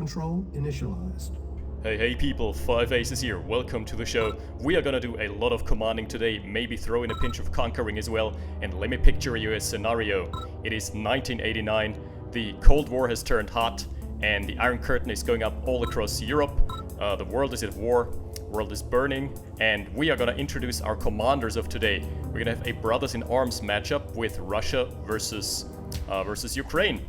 control initialized. Hey people, 5 Aces here, welcome to the show. We are gonna do a lot of commanding today, maybe throw in a pinch of conquering as well, and let me picture you a scenario. It is 1989, the Cold War has turned hot, and the Iron Curtain is going up all across Europe. The world is at war, world is burning, and we are gonna introduce our commanders of today. We're gonna have a brothers in arms matchup with Russia versus Ukraine.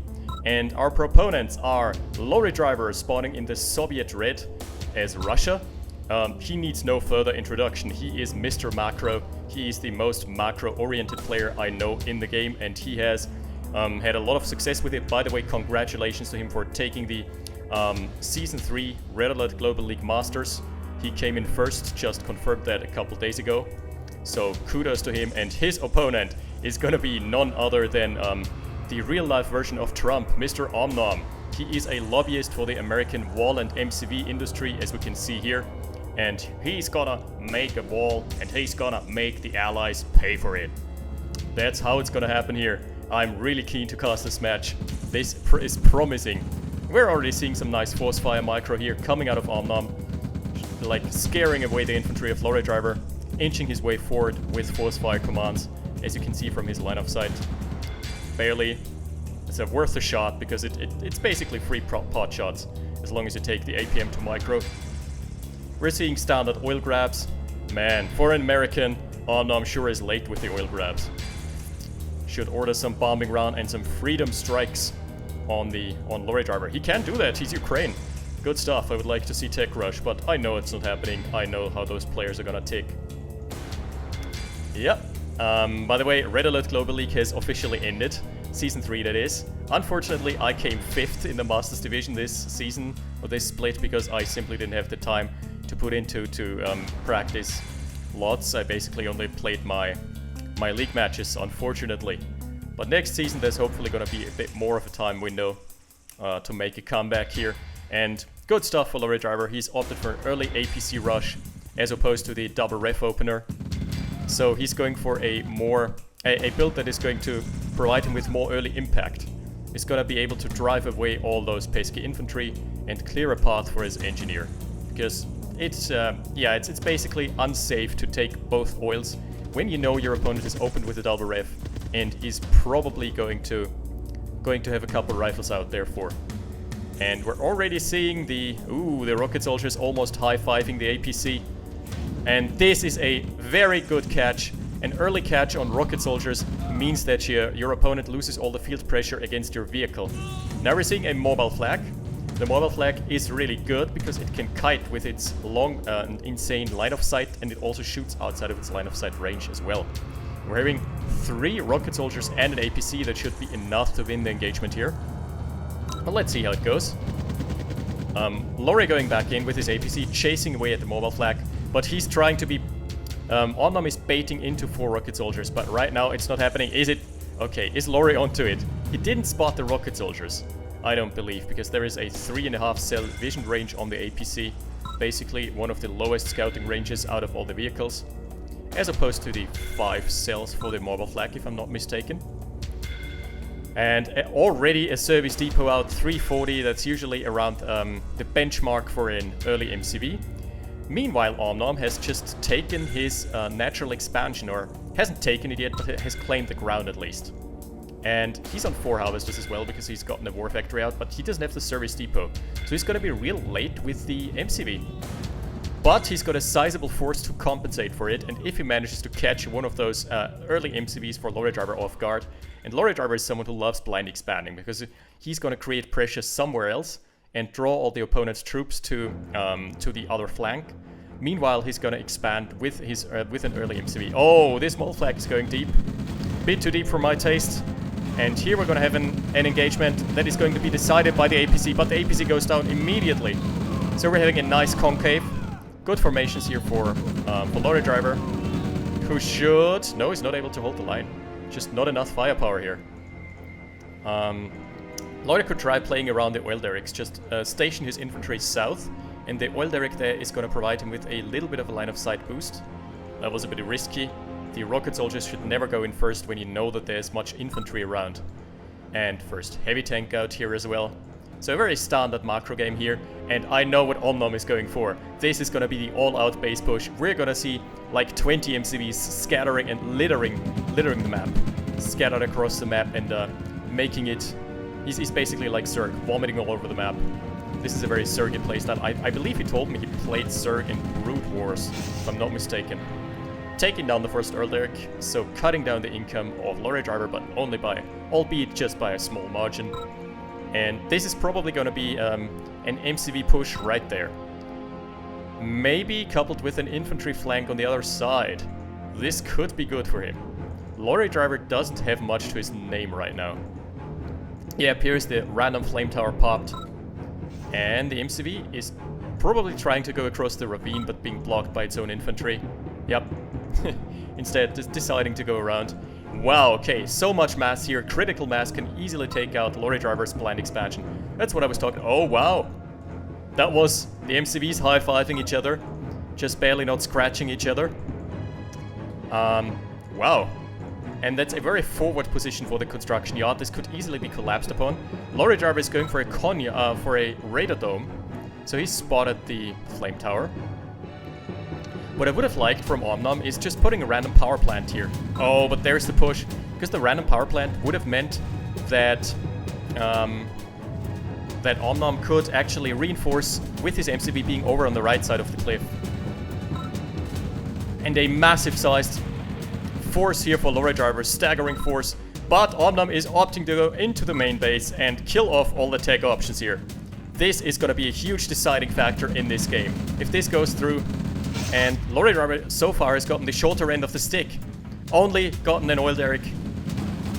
And our proponents are Lorrydriver spawning in the Soviet red as Russia. He needs no further introduction. He is Mr. Macro. He is the most macro-oriented player I know in the game, and he has had a lot of success with it. By the way, congratulations to him for taking the Season 3 Red Alert Global League Masters. He came in first, just confirmed that a couple days ago. So kudos to him, and his opponent is gonna be none other than the real-life version of Trump, Mr. OmNom. He is a lobbyist for the American wall and MCV industry, as we can see here. And he's gonna make a wall, and he's gonna make the allies pay for it. That's how it's gonna happen here. I'm really keen to cast this match. This is promising. We're already seeing some nice force fire micro here coming out of OmNom, like scaring away the infantry of Lorrydriver, inching his way forward with force fire commands, as you can see from his line of sight. Barely. It's worth a shot because it's basically free pot shots as long as you take the APM to micro. We're seeing standard oil grabs. Man, for an American, OmNom sure is late with the oil grabs. Should order some bombing round and some freedom strikes on Lorrydriver. He can do that, he's Ukraine. Good stuff. I would like to see tech rush, but I know it's not happening. I know how those players are gonna tick. Yep. By the way, Red Alert Global League has officially ended. Season 3, that is. Unfortunately, I came 5th in the Masters Division this season, or this split, because I simply didn't have the time to put into practice lots. I basically only played my league matches, unfortunately. But next season, there's hopefully going to be a bit more of a time window to make a comeback here. And good stuff for Lorrydriver. He's opted for an early APC rush, as opposed to the double ref opener. So he's going for a build that is going to provide him with more early impact. He's going to be able to drive away all those pesky infantry and clear a path for his engineer. Because it's basically unsafe to take both oils when you know your opponent is opened with a double ref and is probably going to have a couple rifles out there for. And we're already seeing the rocket soldiers almost high-fiving the APC. And this is a very good catch. An early catch on rocket soldiers means that your opponent loses all the field pressure against your vehicle. Now we're seeing a mobile flag. The mobile flag is really good because it can kite with its long, insane line of sight, and it also shoots outside of its line of sight range as well. We're having 3 rocket soldiers and an APC that should be enough to win the engagement here. But let's see how it goes. Lorry going back in with his APC, chasing away at the mobile flag. But he's trying to be... OmNom is baiting into 4 rocket soldiers, but right now it's not happening. Is it? Okay, is Lorry onto it? He didn't spot the rocket soldiers, I don't believe, because there is a 3.5 cell vision range on the APC. Basically, one of the lowest scouting ranges out of all the vehicles, as opposed to the 5 cells for the mobile flag, if I'm not mistaken. And already a service depot out, 340, that's usually around the benchmark for an early MCV. Meanwhile, OmNom has just taken his natural expansion, or hasn't taken it yet, but has claimed the ground at least. And he's on 4 harvesters as well, because he's gotten the war factory out, but he doesn't have the service depot. So he's going to be real late with the MCV. But he's got a sizable force to compensate for it, and if he manages to catch one of those early MCVs for Lorrydriver off guard, and Lorrydriver is someone who loves blind expanding, because he's going to create pressure somewhere else, and draw all the opponent's troops to the other flank. Meanwhile, he's gonna expand with an early MCV. Oh, this mole flag is going deep. Bit too deep for my taste. And here we're gonna have an engagement that is going to be decided by the APC, but the APC goes down immediately. So we're having a nice concave. Good formations here for Lorrydriver, who should... No, he's not able to hold the line. Just not enough firepower here. Lorry could try playing around the oil derricks, just station his infantry south, and the oil derrick there is going to provide him with a little bit of a line of sight boost. That was a bit risky. The rocket soldiers should never go in first when you know that there's much infantry around. And first heavy tank out here as well. So a very standard macro game here, and I know what OmNom is going for. This is gonna be the all-out base push. We're gonna see like 20 MCVs scattering and littering the map. Scattered across the map and making it... He's basically like Zerg, vomiting all over the map. This is a very Zergy playstyle. I believe he told me he played Zerg in Brood Wars, if I'm not mistaken. Taking down the first Erderic, so cutting down the income of Lorrydriver, but only by, albeit just by a small margin. And this is probably going to be an MCV push right there. Maybe coupled with an infantry flank on the other side. This could be good for him. Lorrydriver doesn't have much to his name right now. Yeah, appears the random flame tower popped. And the MCV is probably trying to go across the ravine, but being blocked by its own infantry. Yep. Instead, just deciding to go around. Wow, okay, so much mass here. Critical mass can easily take out Lorrydriver's blind expansion. That's what I was talking... Oh, wow. That was the MCVs high-fiving each other. Just barely not scratching each other. Wow. And that's a very forward position for the construction yard. This could easily be collapsed upon. Lorrydriver is going for a radar dome. So he spotted the flame tower. What I would have liked from OmNom is just putting a random power plant here. Oh, but there's the push. Because the random power plant would have meant that that OmNom could actually reinforce with his MCV being over on the right side of the cliff. And a massive sized force here for Lorrydriver, staggering force. But OmNom is opting to go into the main base and kill off all the tech options here. This is going to be a huge deciding factor in this game. If this goes through, and Lorrydriver so far has gotten the shorter end of the stick. Only gotten an oil derrick.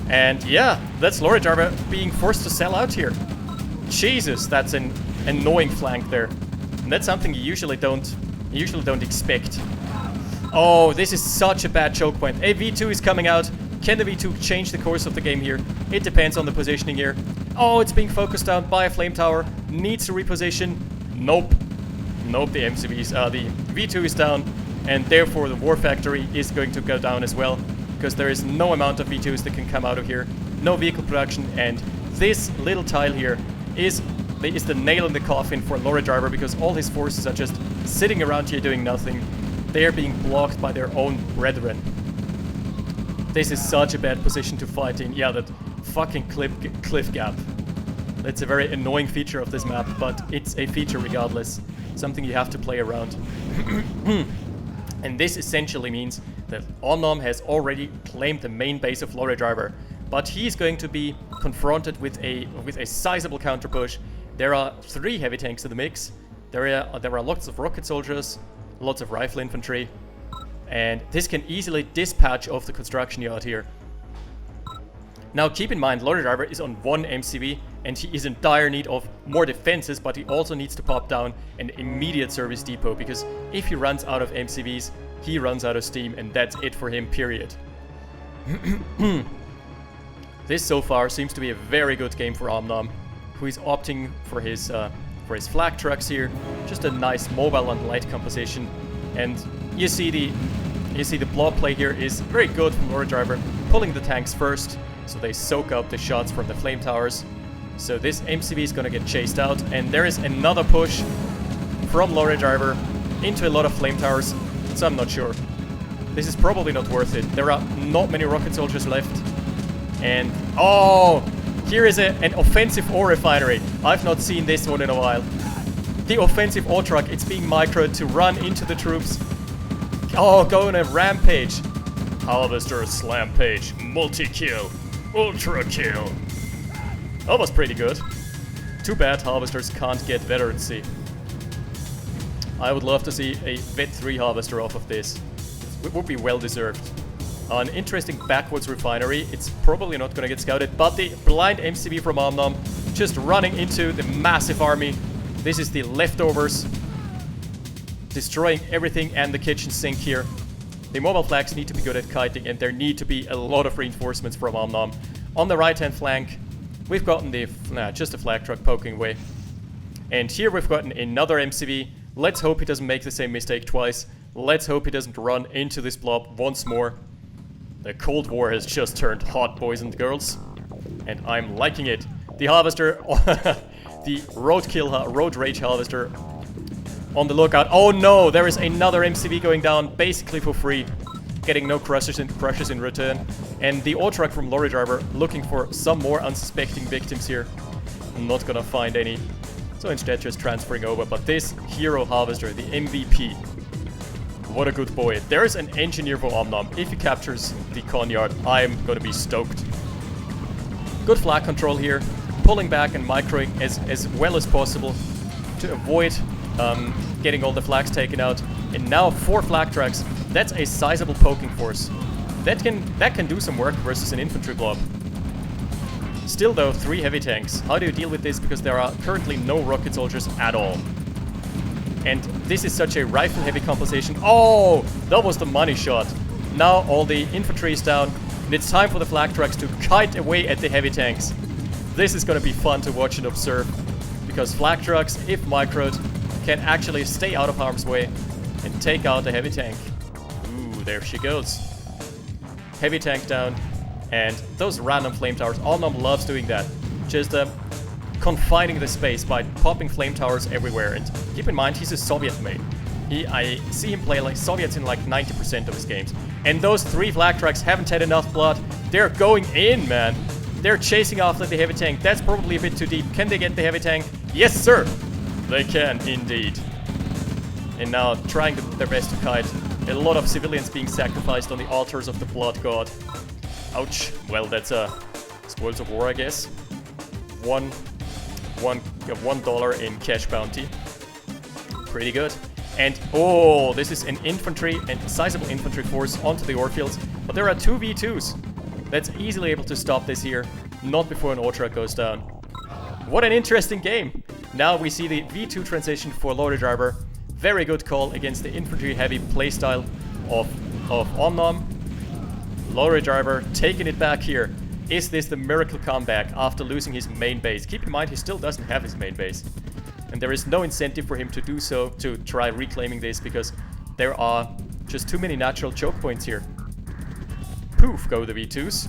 And yeah, that's Lorrydriver being forced to sell out here. Jesus, that's an annoying flank there. And that's something you usually don't expect. Oh, this is such a bad choke point. A V2 is coming out. Can the V2 change the course of the game here? It depends on the positioning here. Oh, it's being focused down by a flame tower. Needs to reposition. Nope. Nope, the V2 is down, and therefore the War Factory is going to go down as well, because there is no amount of V2s that can come out of here, no vehicle production, and this little tile here is the nail in the coffin for Lorrydriver, because all his forces are just sitting around here doing nothing. They are being blocked by their own brethren. This is such a bad position to fight in. Yeah, that fucking cliff gap. That's a very annoying feature of this map, but it's a feature regardless. Something you have to play around. And this essentially means that OmNom has already claimed the main base of Lorrydriver, but he's going to be confronted with a sizable counter push. There are 3 heavy tanks in the mix. There are lots of rocket soldiers, lots of rifle infantry, and this can easily dispatch off the construction yard here. Now keep in mind, Lorrydriver is on 1 MCV and he is in dire need of more defenses, but he also needs to pop down an immediate service depot, because if he runs out of MCVs, he runs out of steam, and that's it for him, period. This so far seems to be a very good game for OmNom, who is opting for his flak trucks here. Just a nice mobile and light composition, and you see the blob play here is very good from Lorrydriver, pulling the tanks first, so they soak up the shots from the flame towers. So this MCV is gonna get chased out, and there is another push from Lorrydriver into a lot of flame towers, so I'm not sure. This is probably not worth it. There are not many rocket soldiers left. And oh, here is an offensive ore refinery. I've not seen this one in a while. The offensive ore truck, it's being microed to run into the troops. Oh, go on a rampage. Harvester slam page, multi-kill, ultra kill. That was pretty good. Too bad Harvesters can't get veterancy. I would love to see a Vet 3 Harvester off of this. It would be well deserved. An interesting backwards refinery. It's probably not going to get scouted, but the blind MCV from OmNom just running into the massive army. This is the leftovers. Destroying everything and the kitchen sink here. The mobile flags need to be good at kiting, and there need to be a lot of reinforcements from OmNom. On the right-hand flank, we've gotten just a flag truck poking away. And here we've gotten another MCV. Let's hope he doesn't make the same mistake twice. Let's hope he doesn't run into this blob once more. The Cold War has just turned hot, boys and girls. And I'm liking it. The Harvester the Road Rage Harvester on the lookout. Oh no, there is another MCV going down basically for free, getting no crushes in return. And the O-Truck from Lorrydriver looking for some more unsuspecting victims here. Not gonna find any. So instead just transferring over. But this Hero Harvester, the MVP, what a good boy. There's an engineer for OmNom. If he captures the Conyard, I'm gonna be stoked. Good flag control here. Pulling back and microing as well as possible to avoid getting all the flags taken out. And now 4 flag tracks. That's a sizable poking force. That can do some work versus an infantry blob. Still though, 3 heavy tanks. How do you deal with this? Because there are currently no rocket soldiers at all. And this is such a rifle-heavy composition. Oh, that was the money shot. Now all the infantry is down, and it's time for the flag trucks to kite away at the heavy tanks. This is going to be fun to watch and observe, because flag trucks, if microed, can actually stay out of harm's way and take out the heavy tank. Ooh, there she goes. Heavy tank down, and those random flame towers. OmNom loves doing that. Just confining the space by popping flame towers everywhere. And keep in mind, he's a Soviet mate. I see him play like Soviets in like 90% of his games. And those 3 flag tracks haven't had enough blood. They're going in, man. They're chasing after the heavy tank. That's probably a bit too deep. Can they get the heavy tank? Yes, sir! They can, indeed. And now trying their best to kite. A lot of civilians being sacrificed on the altars of the blood god. Ouch. Well, that's spoils of war, I guess. $1 in cash bounty. Pretty good. And oh, this is an infantry and sizable infantry force onto the ore fields. But there are 2 V2s. That's easily able to stop this here. Not before an O-Truck goes down. What an interesting game. Now we see the V2 transition for Lorrydriver. Very good call against the infantry-heavy playstyle of OmNom. Lorrydriver taking it back here. Is this the miracle comeback after losing his main base? Keep in mind, he still doesn't have his main base. And there is no incentive for him to do so, to try reclaiming this, because there are just too many natural choke points here. Poof, go the V2s.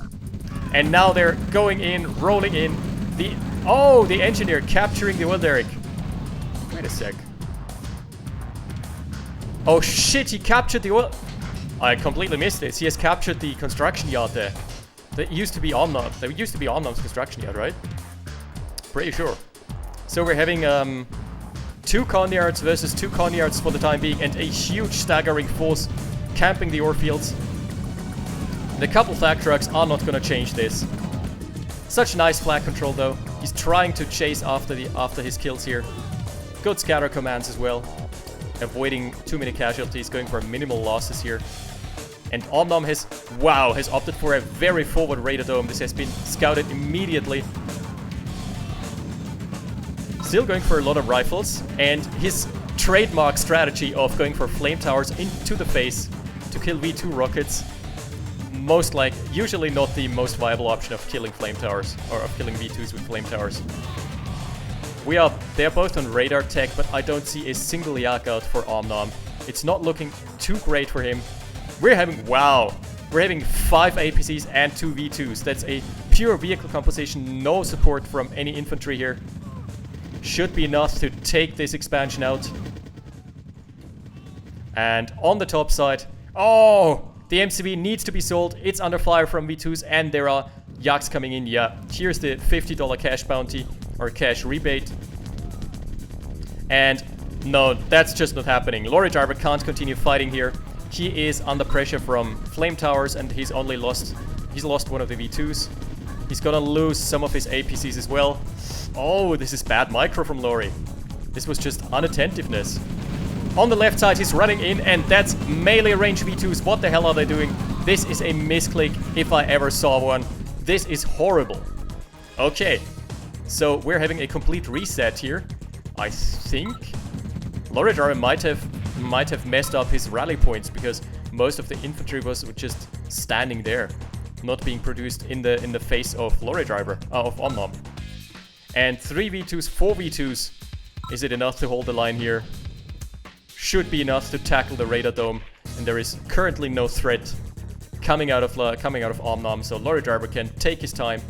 And now they're going in, rolling in. The engineer capturing the oil derrick. Wait a sec. Oh shit, he captured the oil... I completely missed this. He has captured the construction yard there. That used to be OmNom. That used to be OmNom's construction yard, right? Pretty sure. So we're having 2 Conyards versus 2 Conyards for the time being, and a huge staggering force camping the ore fields. The couple flag trucks are not gonna change this. Such nice flag control though. He's trying to chase after his kills here. Good scatter commands as well. Avoiding too many casualties, going for minimal losses here. And OmNom has opted for a very forward radar dome. This has been scouted immediately. Still going for a lot of rifles, and his trademark strategy of going for flame towers into the face to kill V2 rockets. Usually not the most viable option of killing flame towers, or of killing V2s with flame towers. They're both on radar tech, but I don't see a single yak out for OmNom. It's not looking too great for him. We're having 5 APCs and 2 V2s. That's a pure vehicle composition, no support from any infantry here. Should be enough to take this expansion out. And on the top side, oh, the MCV needs to be sold. It's under fire from V2s, and there are yaks coming in. Yeah, here's the $50 cash bounty, or cash rebate. And no, that's just not happening. Lorrydriver can't continue fighting here. He is under pressure from flame towers, and he's lost one of the V2s. He's gonna lose some of his APCs as well. Oh, this is bad micro from Lorry. This was just unattentiveness. On the left side, he's running in, and that's melee range V2s. What the hell are they doing? This is a misclick if I ever saw one. This is horrible. Okay, so we're having a complete reset here. I think Lorrydriver might have messed up his rally points, because most of the infantry was just standing there, not being produced in the face of Lorrydriver, of OmNom. And 3 V2s, 4 V2s. Is it enough to hold the line here? Should be enough to tackle the radar dome, and there is currently no threat coming out of OmNom, so Lorrydriver can take his time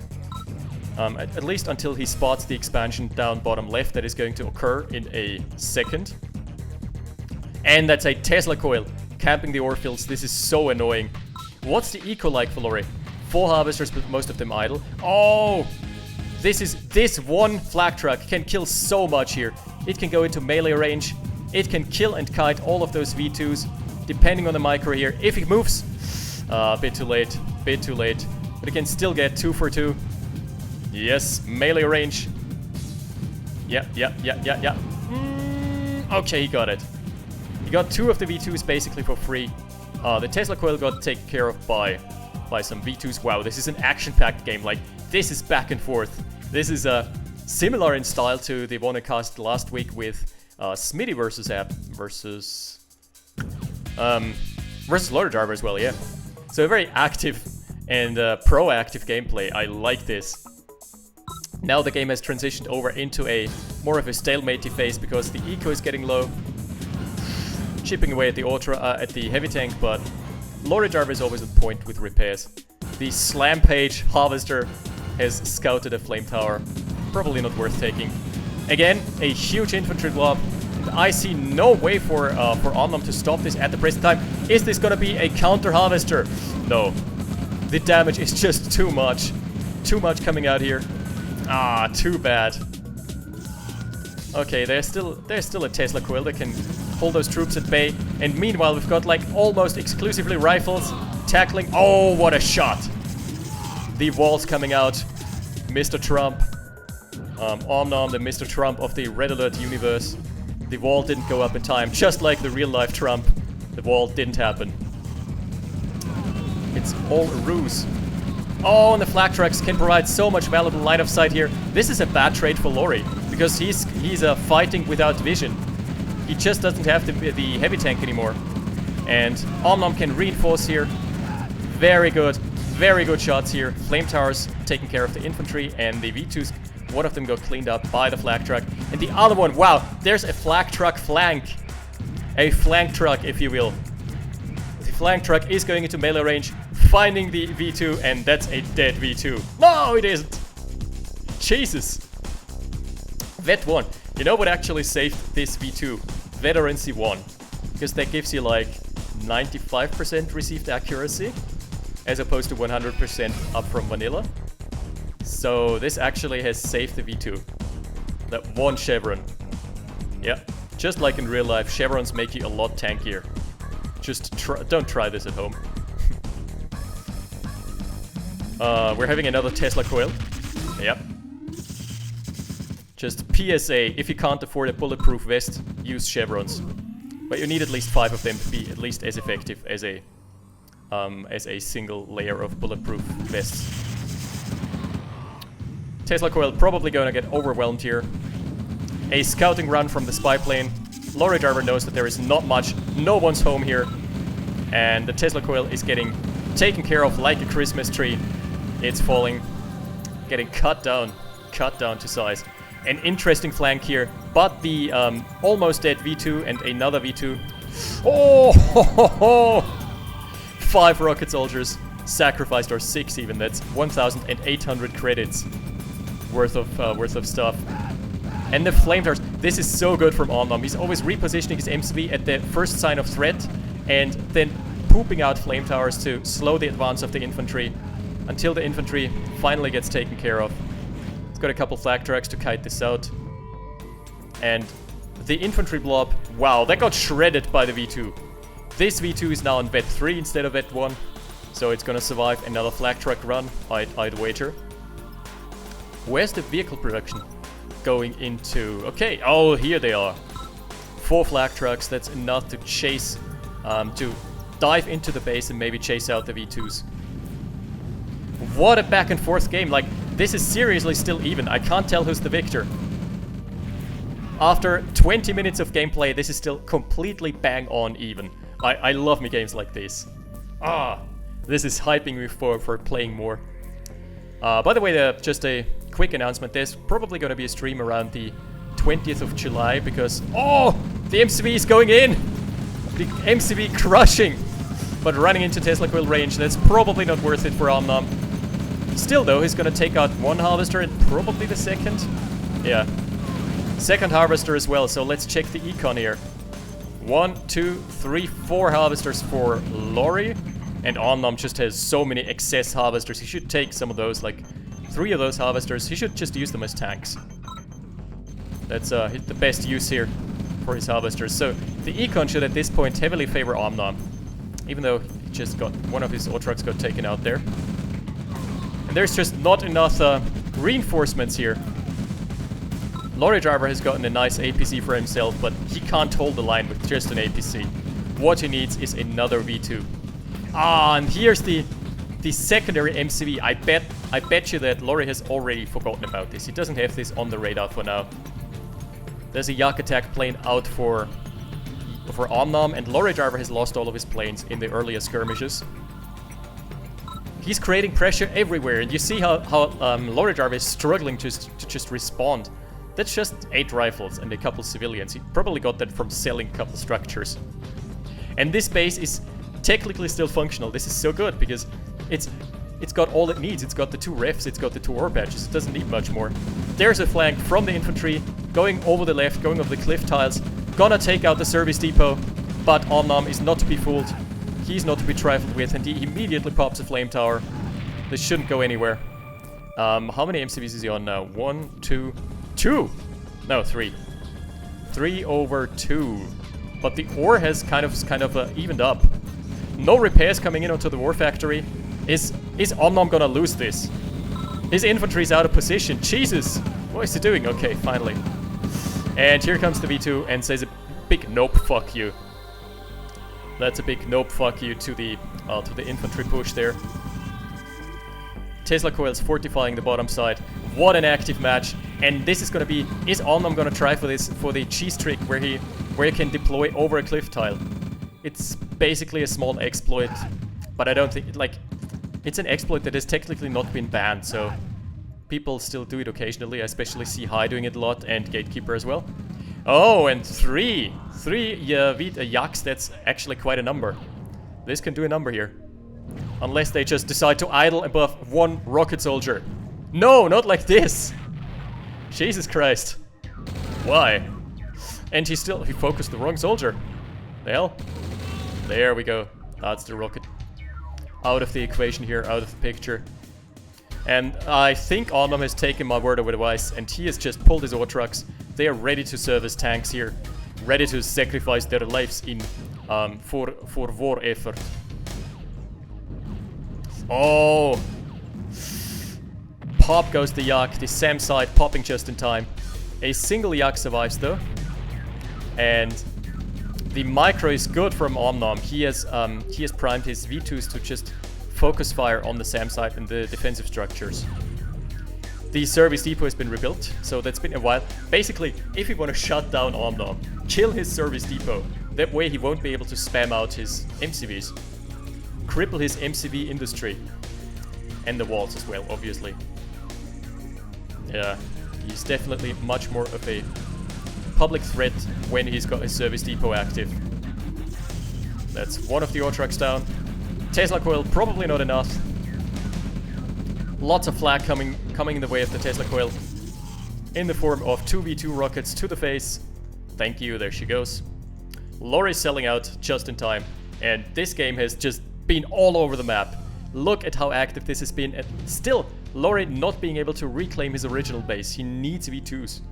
At least until he spots the expansion down bottom left that is going to occur in a second. And that's a Tesla coil camping the ore fields. This is so annoying. What's the eco like for Lorry? 4 harvesters, but most of them idle. Oh! This one flak truck can kill so much here. It can go into melee range. It can kill and kite all of those V2s, depending on the micro here. If it moves, a bit too late, but it can still get 2 for 2. Yes, melee range. Yeah. Okay, he got it. He got 2 of the V2s basically for free. The Tesla coil got taken care of by some V2s. Wow, this is an action-packed game. Like, this is back and forth. This is similar in style to the one I cast last week with Smitty versus Lorrydriver as well, yeah. So a very active and proactive gameplay. I like this. Now the game has transitioned over into a more of a stalemate phase because the eco is getting low, chipping away at the heavy tank, but Lorrydriver is always on point with repairs. The Slampage harvester has scouted a flame tower, probably not worth taking. Again, a huge infantry blob. And I see no way for OmNom to stop this at the present time. Is this gonna be a counter harvester? No. The damage is just too much. Too much coming out here. Ah, too bad. Okay, there's still a Tesla coil that can hold those troops at bay. And meanwhile, we've got like almost exclusively rifles tackling. Oh, what a shot! The walls coming out. Mr. Trump. OmNom, the Mr. Trump of the Red Alert universe. The wall didn't go up in time, just like the real-life Trump. The wall didn't happen. It's all a ruse. Oh, and the flak trucks can provide so much valuable line of sight here. This is a bad trade for Lorry, because he's fighting without vision. He just doesn't have the heavy tank anymore. And OmNom can reinforce here. Very good shots here. Flame towers taking care of the infantry and the V2s. One of them got cleaned up by the flak truck. And the other one, wow, there's a flak truck flank. A flank truck, if you will. The flank truck is going into melee range, finding the V2, and that's a dead V2. No, it isn't. Jesus. Vet 1. You know what actually saved this V2? Veterancy 1. Because that gives you like 95% received accuracy, as opposed to 100% up from vanilla. So this actually has saved the V2. That one chevron. Yeah, just like in real life, chevrons make you a lot tankier. Just don't try this at home. We're having another Tesla coil. Yep. Just PSA, if you can't afford a bulletproof vest, use chevrons. But you need at least 5 of them to be at least as effective as a single layer of bulletproof vests. Tesla coil probably gonna get overwhelmed here. A scouting run from the spy plane. Lorrydriver knows that there is not much. No one's home here. And the Tesla coil is getting taken care of like a Christmas tree. It's falling. Getting cut down to size. An interesting flank here. But the almost dead V2 and another V2. Oh! Ho, ho, ho. 5 rocket soldiers sacrificed, or 6 even. That's 1,800 credits worth of stuff. And the flame towers. This is so good from OmNom. He's always repositioning his MCV at the first sign of threat and then pooping out flame towers to slow the advance of the infantry until the infantry finally gets taken care of. It's got a couple flak trucks to kite this out. And the infantry blob, wow, that got shredded by the V2. This V2 is now on vet 3 instead of vet 1. So it's gonna survive another flak truck run, I'd wager. Where's the vehicle production going into? Okay, oh, here they are. 4 flak trucks, that's enough to chase, to dive into the base and maybe chase out the V2s. What a back and forth game. Like, this is seriously still even. I can't tell who's the victor. After 20 minutes of gameplay, this is still completely bang on even. I love me games like this. This is hyping me for playing more. By the way, just a quick announcement. There's probably going to be a stream around the 20th of July because... Oh! The MCV is going in! The MCV crushing! But running into Tesla coil range, that's probably not worth it for OmNom. Still though, he's gonna take out one harvester and probably the second. Yeah. Second harvester as well, so let's check the econ here. 1, 2, 3, 4 harvesters for Lorry. And OmNom just has so many excess harvesters. He should take some of those, like 3 of those harvesters. He should just use them as tanks. That's the best use here for his harvesters. So the econ should at this point heavily favor OmNom. Even though he just got one of his trucks got taken out there. And there's just not enough reinforcements here. Lorrydriver has gotten a nice APC for himself, but he can't hold the line with just an APC. What he needs is another V2. Ah, and here's the secondary MCV. I bet you that Lorry has already forgotten about this. He doesn't have this on the radar for now. There's a Yak attack plane out for OmNom, and Lorrydriver has lost all of his planes in the earlier skirmishes. He's creating pressure everywhere, and you see how Lorrydriver is struggling to just respond. That's just 8 rifles and a couple civilians. He probably got that from selling a couple structures. And this base is technically still functional. This is so good because it's got all it needs. It's got the 2 refs, it's got the 2 ore patches. It doesn't need much more. There's a flank from the infantry going over the left, going over the cliff tiles. Gonna take out the service depot, but OmNom is not to be fooled. He's not to be trifled with, and he immediately pops a flame tower. This shouldn't go anywhere. How many MCVs is he on now? 1, 2, 2! No, 3. 3 over 2. But the ore has kind of evened up. No repairs coming in onto the war factory. Is OmNom gonna lose this? His infantry's out of position. Jesus! What is he doing? Okay, finally. And here comes the V2 and says a big nope, fuck you. That's a big nope, fuck you to the infantry push there. Tesla coils fortifying the bottom side. What an active match! And this is gonna be. Is OmNom gonna try for the cheese trick where he can deploy over a cliff tile? It's basically a small exploit, but I don't think it's an exploit that has technically not been banned, so people still do it occasionally. I especially see High doing it a lot, and Gatekeeper as well. Oh, and 3 Yaks, that's actually quite a number. This can do a number here. Unless they just decide to idle above 1 rocket soldier. No, not like this! Jesus Christ. Why? And he focused the wrong soldier. The hell? There we go. That's the rocket. Out of the equation here, out of the picture. And I think OmNom has taken my word over advice, and he has just pulled his ore trucks. They are ready to serve as tanks here. Ready to sacrifice their lives in for war effort. Oh! Pop goes the Yak, the SAM side popping just in time. A single Yak survives though. And the micro is good from OmNom. He has primed his V2s to just focus fire on the SAM side and the defensive structures. The service depot has been rebuilt, so that's been a while. Basically, if you want to shut down OmNom, kill his service depot. That way he won't be able to spam out his MCVs. Cripple his MCV industry. And the walls as well, obviously. Yeah, he's definitely much more of a public threat when he's got his service depot active. That's one of the ore trucks down. Tesla coil, probably not enough. Lots of flak coming in the way of the Tesla coil. In the form of 2 V2 rockets to the face. Thank you, there she goes. Lorry's selling out just in time. And this game has just been all over the map. Look at how active this has been. And still, Lorry not being able to reclaim his original base. He needs V2s.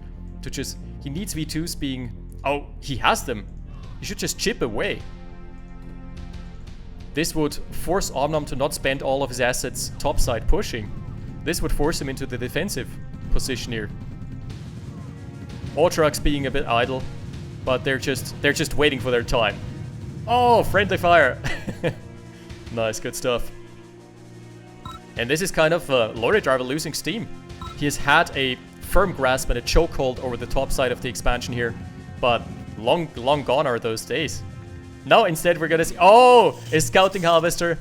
He needs V2s being... Oh, he has them. He should just chip away. This would force OmNom to not spend all of his assets topside pushing. This would force him into the defensive position here. Ore trucks being a bit idle, but they're just waiting for their time. Oh, friendly fire! Nice, good stuff. And this is kind of Lorrydriver losing steam. He has had a firm grasp and a chokehold over the top side of the expansion here, but long gone are those days. Now instead we're gonna see, oh, a scouting harvester,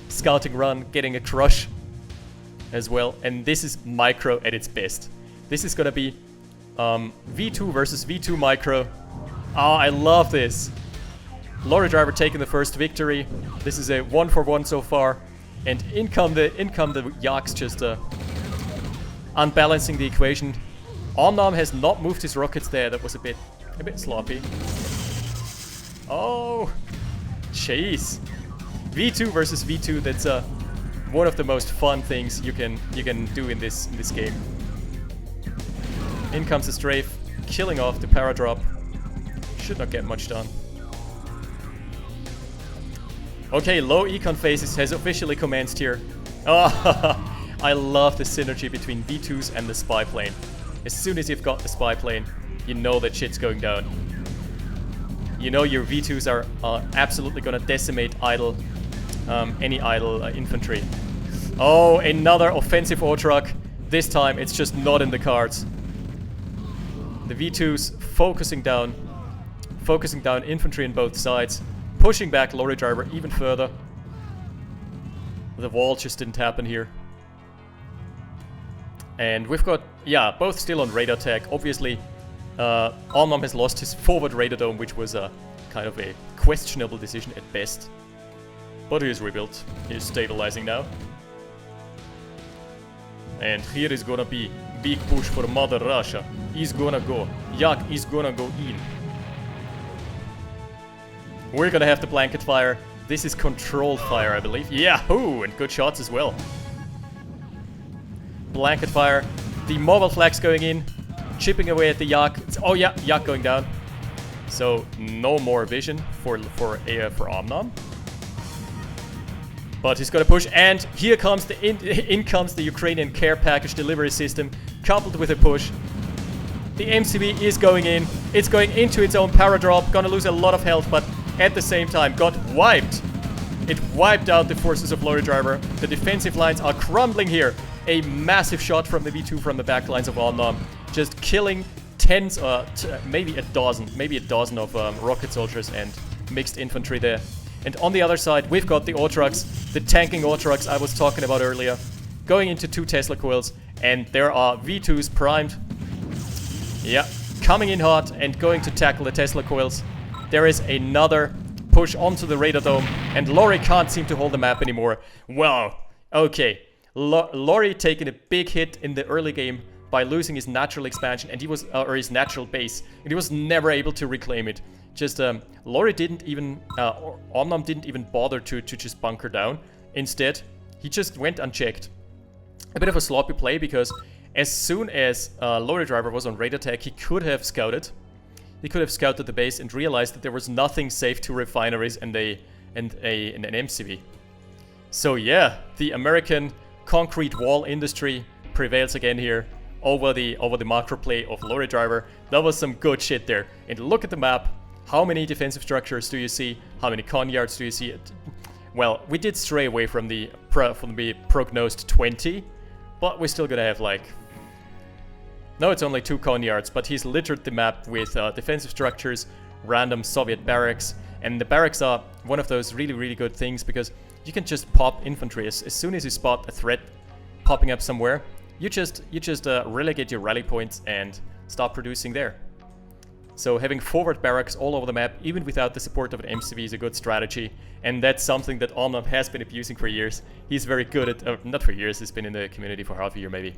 scouting run, getting a crush as well, and this is micro at its best. This is gonna be V2 versus V2 micro. Oh, I love this. Lorrydriver taking the first victory. This is a 1-for-1 so far. And in come the Yaks, just unbalancing the equation. OmNom has not moved his rockets there. That was a bit sloppy. Oh, jeez. V2 versus V2. That's one of the most fun things you can do in this game. In comes the strafe, killing off the paradrop. Should not get much done. Okay, low econ phases has officially commenced here. Oh, I love the synergy between V2s and the spy plane. As soon as you've got the spy plane, you know that shit's going down. You know your V2s are absolutely gonna decimate any idle infantry. Oh, another offensive Ortruck. This time it's just not in the cards. The V2s focusing down infantry on both sides, pushing back Lorrydriver even further. The wall just didn't happen here. And we've got, yeah, both still on radar tag. Obviously, OmNom has lost his forward radar dome, which was kind of a questionable decision at best. But he is rebuilt. He is stabilizing now. And here is gonna be big push for Mother Russia. He's gonna go. Yak is gonna go in. We're gonna have the blanket fire. This is controlled fire, I believe. Yahoo! And good shots as well. Blanket fire. The mobile flags going in. Chipping away at the Yak. Oh yeah, Yak going down. So no more vision for OmNom. But he's gonna push, and here comes the in comes the Ukrainian care package delivery system, coupled with a push. The MCV is going in. It's going into its own paradrop. Gonna lose a lot of health, but at the same time got wiped. It wiped out the forces of Lorrydriver. The defensive lines are crumbling here. A massive shot from the V2 from the back lines of OmNom, just killing tens, maybe a dozen of rocket soldiers and mixed infantry there. And on the other side, we've got the Ortrucks, the tanking Ortrucks I was talking about earlier, going into 2 Tesla coils, and there are V2s primed. Yeah, coming in hot and going to tackle the Tesla coils. There is another push onto the radar dome, and Lorry can't seem to hold the map anymore. Wow, okay. Lorry taking a big hit in the early game by losing his natural expansion, and he was, or his natural base, and he was never able to reclaim it. Just, Lorry didn't even, OmNom didn't even bother to just bunker down. Instead, he just went unchecked. A bit of a sloppy play, because as soon as Lorrydriver was on radar tag, he could have scouted. He could have scouted the base and realized that there was nothing safe to refineries and an MCV. So yeah, the American concrete wall industry prevails again here over the macro play of Lorrydriver. That was some good shit there. And look at the map. How many defensive structures do you see? How many con yards do you see? Well, we did stray away from the prognosed 20, but we're still gonna have like... No, it's only 2 con yards, but he's littered the map with defensive structures, random Soviet barracks, and the barracks are one of those really, really good things because you can just pop infantry. As soon as you spot a threat popping up somewhere, you just relegate your rally points and start producing there. So having forward barracks all over the map, even without the support of an MCV, is a good strategy, and that's something that OmNom has been abusing for years. He's very good at, not for years, he's been in the community for half a year maybe,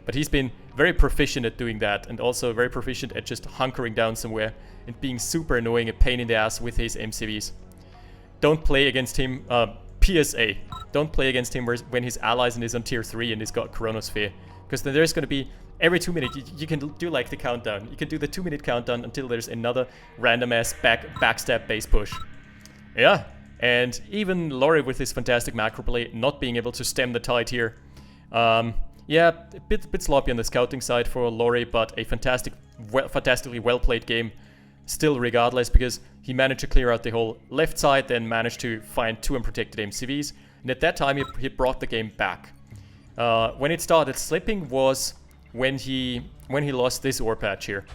but he's been very proficient at doing that, and also very proficient at just hunkering down somewhere and being super annoying, a pain in the ass with his MCVs. Don't play against him, PSA, don't play against him when his allies and is on tier 3 and he's got Chronosphere, because then there's going to be every 2 minutes, you can do like the countdown. You can do the 2-minute countdown until there's another random-ass backstab base push. Yeah, and even Lorry with his fantastic macro play not being able to stem the tide here. Yeah, a bit sloppy on the scouting side for Lorry, but a fantastically well-played game still regardless, because he managed to clear out the whole left side, then managed to find 2 unprotected MCVs, and at that time he brought the game back. When it started slipping was when he lost this ore patch here.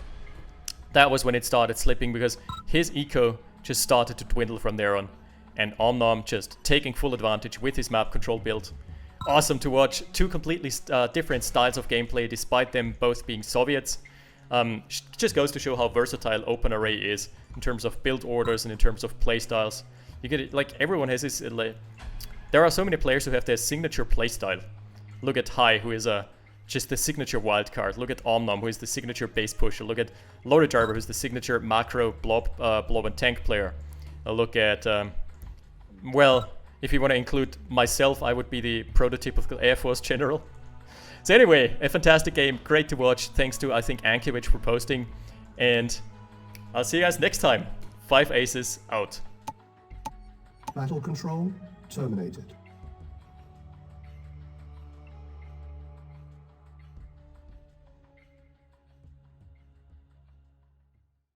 That was when it started slipping, because his eco just started to dwindle from there on, and OmNom just taking full advantage with his map control build. Awesome to watch. 2 completely different styles of gameplay, despite them both being Soviets. Just goes to show how versatile OpenRA is in terms of build orders and in terms of play styles. You get it, like everyone has his there are so many players who have their signature playstyle. Look at Hai, who is just the signature wildcard. Look at OmNom, who is the signature base pusher. Look at Lorrydriver, who's the signature macro blob and tank player. Look at, well, if you want to include myself, I would be the prototypical Air Force general. So anyway, a fantastic game, great to watch. Thanks to, I think, Ankiewicz for posting. And I'll see you guys next time. 5 aces out. Battle control terminated.